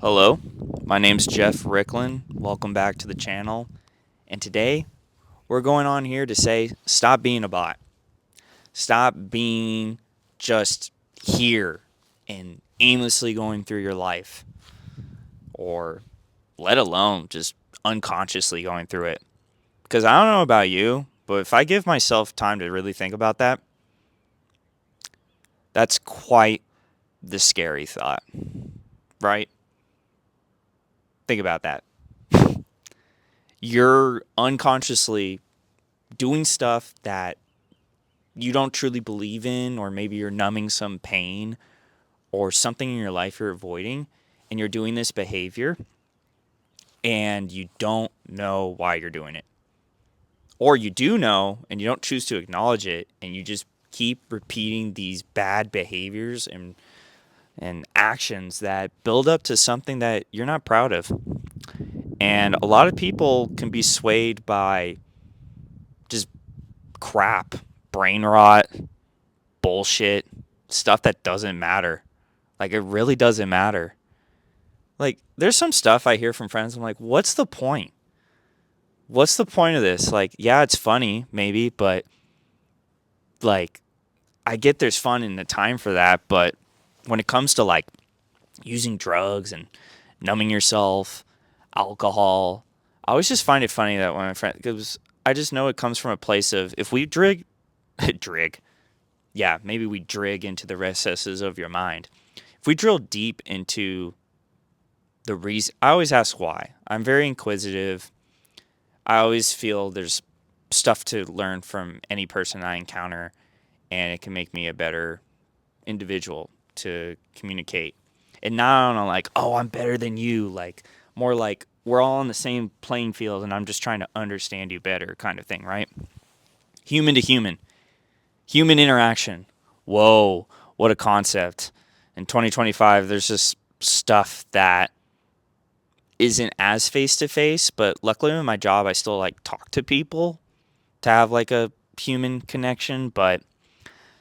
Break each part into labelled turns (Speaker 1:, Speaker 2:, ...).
Speaker 1: Hello, my name's Jeff Ricklin. Welcome back to the channel. And today we're going on here to say stop being a bot. Stop being just here and aimlessly going through your life, or let alone just unconsciously going through it. Because I don't know about you, but if I give myself time to really think about that, that's quite the scary thought, right? Think about that. You're unconsciously doing stuff that you don't truly believe in, or maybe you're numbing some pain or something in your life you're avoiding, and you're doing this behavior and you don't know why you're doing it. Or you do know and you don't choose to acknowledge it, and you just keep repeating these bad behaviors and actions that build up to something that you're not proud of. And a lot of people can be swayed by just crap, brain rot, bullshit, stuff that doesn't matter. Like, it really doesn't matter. Like, there's some stuff I hear from friends. I'm like, what's the point? What's the point of this? Like, yeah, it's funny, maybe, but like, I get there's fun in the time for that. But when it comes to like using drugs and numbing yourself, alcohol, I always just find it funny that when my friend, because I just know it comes from a place of if we drig, yeah, maybe we drig into the recesses of your mind. If we drill deep into the reason, I always ask why. I'm very inquisitive. I always feel there's stuff to learn from any person I encounter, and it can make me a better individual to communicate. And not on a like, oh, I'm better than you, like more like we're all on the same playing field and I'm just trying to understand you better kind of thing, right? Human to human, human interaction. Whoa, what a concept. In 2025, there's just stuff that isn't as face to face, but luckily in my job, I still like talk to people to have like a human connection. But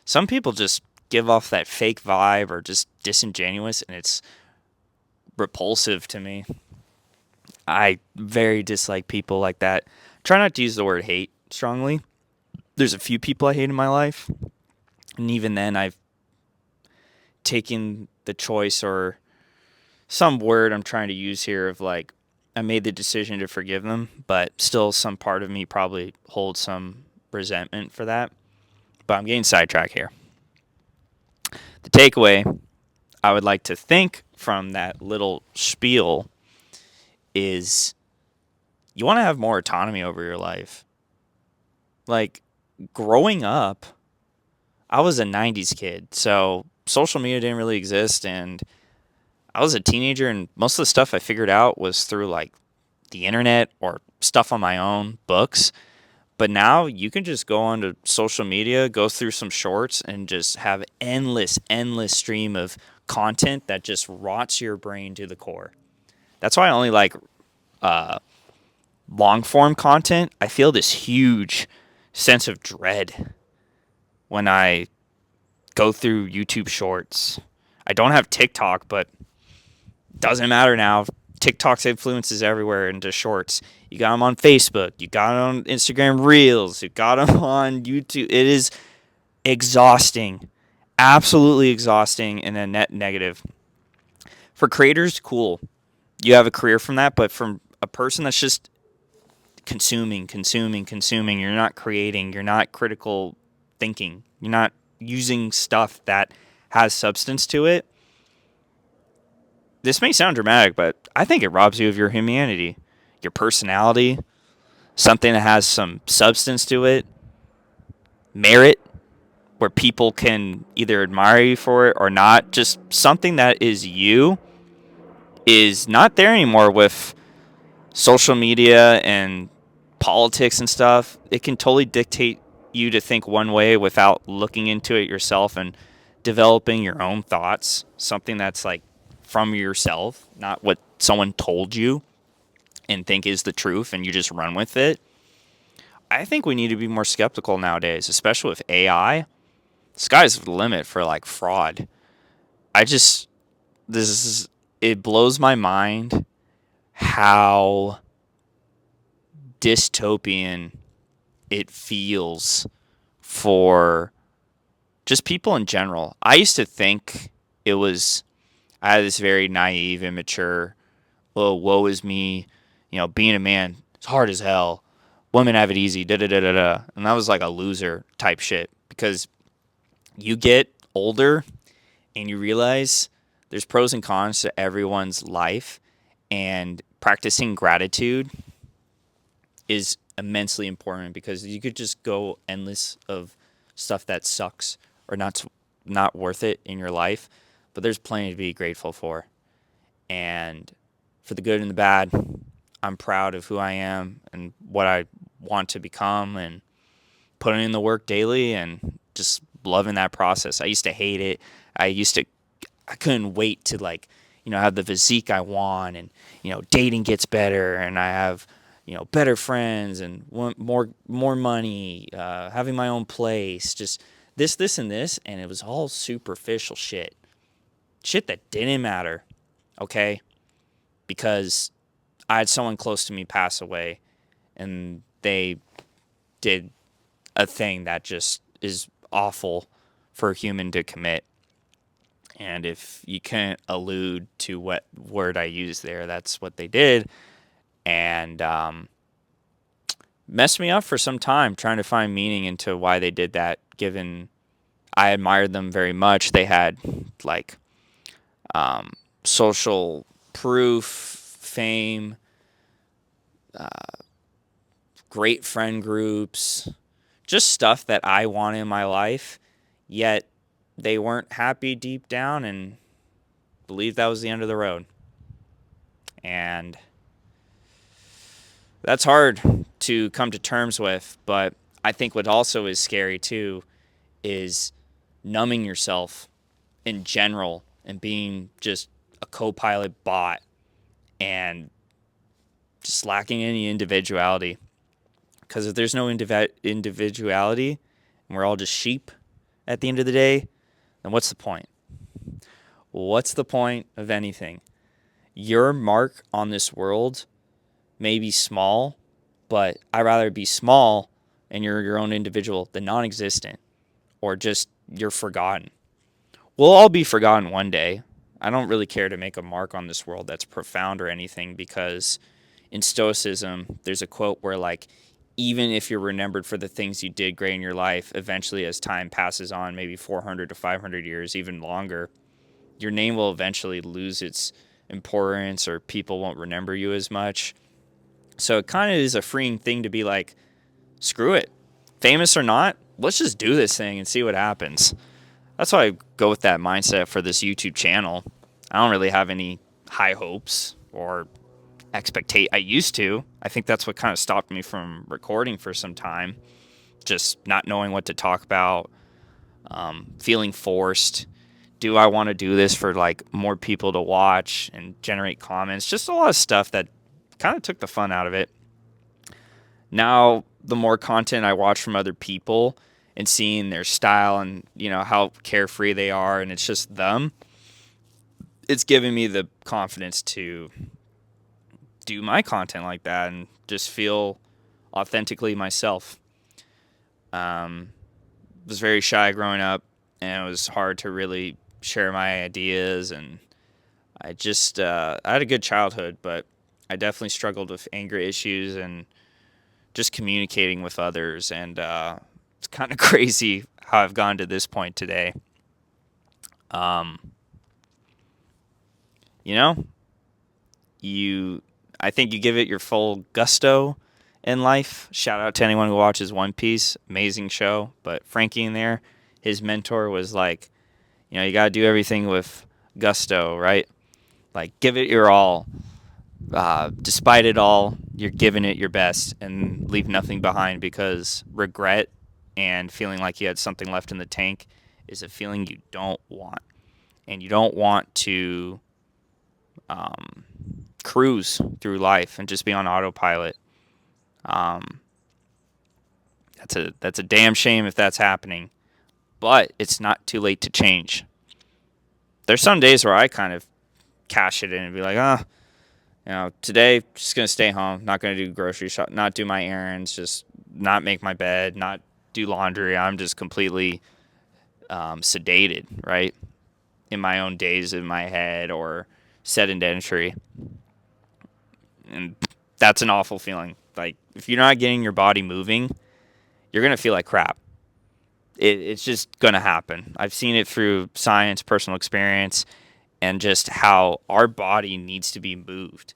Speaker 1: some people just give off that fake vibe or just disingenuous, and it's repulsive to me. I very dislike people like that. Try not to use the word hate strongly. There's a few people I hate in my life, and even then, I've taken the choice or some word I'm trying to use here of like I made the decision to forgive them, but still some part of me probably holds some resentment for that. But I'm getting sidetracked here. The takeaway I would like to think from that little spiel is you want to have more autonomy over your life. Like, growing up, I was a 90s kid, so social media didn't really exist, and I was a teenager, and most of the stuff I figured out was through like the internet or stuff on my own, books. But now you can just go onto social media, go through some shorts, and just have endless stream of content that just rots your brain to the core. That's why I only like long form content. I feel this huge sense of dread when I go through YouTube shorts. I don't have TikTok, but doesn't matter now. TikTok's influence is everywhere into shorts. You got them on Facebook. You got them on Instagram Reels. You got them on YouTube. It is exhausting. Absolutely exhausting and a net negative. For creators, cool. You have a career from that, but from a person that's just consuming, you're not creating, you're not critical thinking, you're not using stuff that has substance to it. This may sound dramatic, but I think it robs you of your humanity, your personality, something that has some substance to it, merit, where people can either admire you for it or not. Just something that is you is not there anymore with social media and politics and stuff. It can totally dictate you to think one way without looking into it yourself and developing your own thoughts, something that's like from yourself, not what someone told you and think is the truth and you just run with it. I think we need to be more skeptical nowadays, especially with AI. Sky's the limit for like fraud. I just this is it blows my mind how dystopian it feels for just people in general. I used to think it was, I had this very naive, immature, oh, woe is me, being a man, it's hard as hell. Women have it easy, da da da da da. And that was like a loser type shit because you get older and you realize there's pros and cons to everyone's life, and practicing gratitude is immensely important because you could just go endless of stuff that sucks or not worth it in your life, but there's plenty to be grateful for. And for the good and the bad, I'm proud of who I am and what I want to become, and putting in the work daily and just loving that process. I used to hate it. I couldn't wait to have the physique I want, and dating gets better, and I have better friends and want more money, having my own place, just this and this, and it was all superficial shit that didn't matter, okay? Because I had someone close to me pass away, and they did a thing that just is awful for a human to commit. And if you can't allude to what word I used there, that's what they did. And messed me up for some time trying to find meaning into why they did that, given I admired them very much. They had social proof, fame, great friend groups, just stuff that I want in my life, yet they weren't happy deep down and believed that was the end of the road. And that's hard to come to terms with, but I think what also is scary too is numbing yourself in general and being just a co-pilot bot and just lacking any individuality. Because if there's no individuality and we're all just sheep at the end of the day, then what's the point? What's the point of anything? Your mark on this world may be small, but I'd rather be small and you're your own individual than non-existent, or just you're forgotten. We'll all be forgotten one day. I don't really care to make a mark on this world that's profound or anything, because in Stoicism, there's a quote where even if you're remembered for the things you did great in your life, eventually as time passes on, maybe 400 to 500 years, even longer, your name will eventually lose its importance, or people won't remember you as much. So it kind of is a freeing thing to be like, screw it. Famous or not, let's just do this thing and see what happens. That's why I go with that mindset for this YouTube channel. I don't really have any high hopes or I used to. I think that's what kind of stopped me from recording for some time. Just not knowing what to talk about, feeling forced. Do I want to do this for more people to watch and generate comments? Just a lot of stuff that kind of took the fun out of it. Now, the more content I watch from other people and seeing their style and, how carefree they are, and it's just them, it's given me the confidence to do my content like that and just feel authentically myself. Was very shy growing up, and it was hard to really share my ideas, and I had a good childhood, but I definitely struggled with anger issues and just communicating with others, and it's kind of crazy how I've gone to this point today. I think you give it your full gusto in life. Shout out to anyone who watches One Piece. Amazing show. But Frankie in there, his mentor was like, you got to do everything with gusto, right? Give it your all. Despite it all, you're giving it your best and leave nothing behind, because regret and feeling like you had something left in the tank is a feeling you don't want. And you don't want to cruise through life and just be on autopilot. That's a damn shame if that's happening, but it's not too late to change. There's some days where I kind of cash it in and be like, today just gonna stay home, not gonna do grocery shop, not do my errands, just not make my bed, not do laundry. I'm just completely sedated, right, in my own days in my head, or sedentary, and that's an awful feeling. Like, if you're not getting your body moving, you're gonna feel like crap. It's just gonna happen. I've seen it through science, personal experience, and just how our body needs to be moved.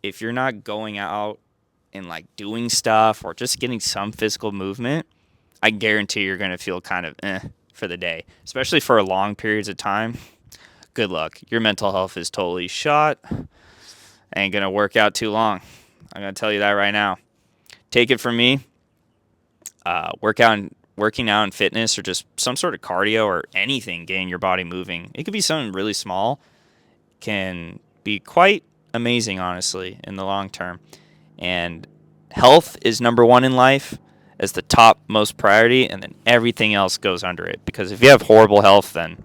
Speaker 1: If you're not going out and like doing stuff or just getting some physical movement, I guarantee you're gonna feel kind of for the day, especially for long periods of time. Good luck. Your mental health is totally shot. Ain't gonna work out too long. I'm gonna tell you that right now. Take it from me. Working out and fitness, or just some sort of cardio or anything, getting your body moving. It could be something really small, can be quite amazing, honestly, in the long term. And health is number one in life as the top most priority, and then everything else goes under it. Because if you have horrible health, then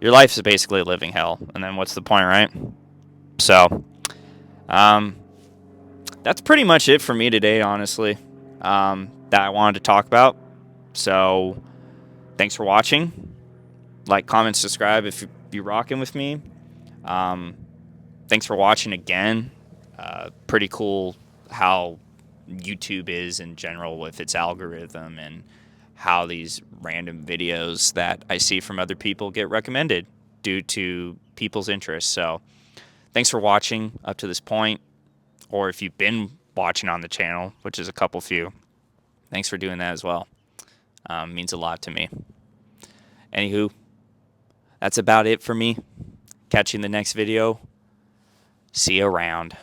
Speaker 1: your life is basically a living hell. And then what's the point, right? So, that's pretty much it for me today, honestly, that I wanted to talk about. So, thanks for watching. Like, comment, subscribe if you're rocking with me. Thanks for watching again. Pretty cool how YouTube is in general with its algorithm, and how these random videos that I see from other people get recommended due to people's interests. So, thanks for watching up to this point, or if you've been watching on the channel, which is a couple few, thanks for doing that as well. Means a lot to me. Anywho, that's about it for me. Catch you in the next video. See you around.